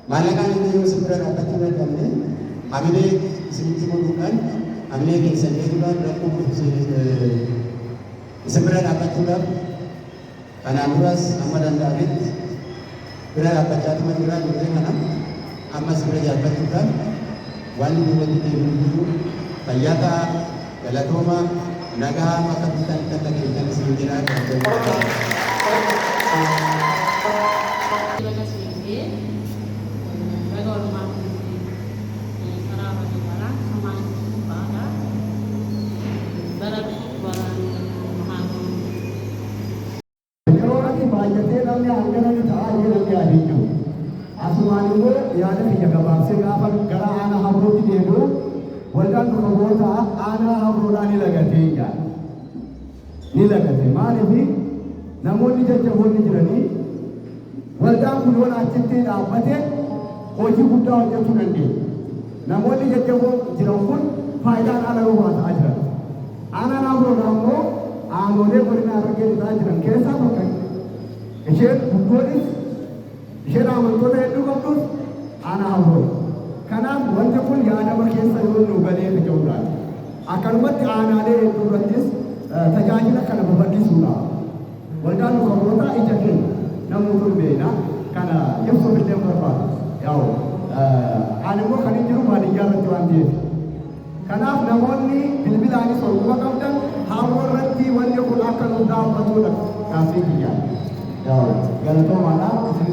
Malakan itu sebenarnya apa tuh namanya? Ambil sedikit bukan, ambil sedikit juga berapa sebenarnya apa tuh lah? Karena Amras Ahmad dan David berapa baca teman kita boleh mana? Amma sebenarnya apa tuh kan? Wali dua tiga dulu, Tayata, Galatoma, Naga maka kita kita sebenarnya. yaada biyya gabaabsee gaafa gara aanaa habruutti deebi'u waldaan duroota aanaa habruudhaa ni lagatee jira. Ni lagate maaliif namoonni jajjaboonni jiranii waldaan kun waan achitti dhaabbatee hojii guddaa hojjechuu dandeenya. Namoonni jajjaboo jiran kun faayidaan ala uumaa ta'aa jiran. Aanaan habruudhaa immoo aanolee godina argee jiran keessaa tokko isheen guddoonis isheen amantoota hedduu qabdus ana habro kanaaf wanti kun yaadama keessa yoo nu galee fiduudhaan akkanumatti aanaalee hedduurrattis tajaajila kana babal'isuudha. Waldaan nu qabroota ija keenya namuu kun beena kana ibsuuf illee barbaadu yaa'u ani immoo kan hin jiru baadiyyaa irratti waan ta'eef kanaaf namoonni bilbilaanis orguma qabdan habro irratti wanti kun akka nu dhaabbatuudha gaafii biyyaa yaa'u galatoomaadhaan isin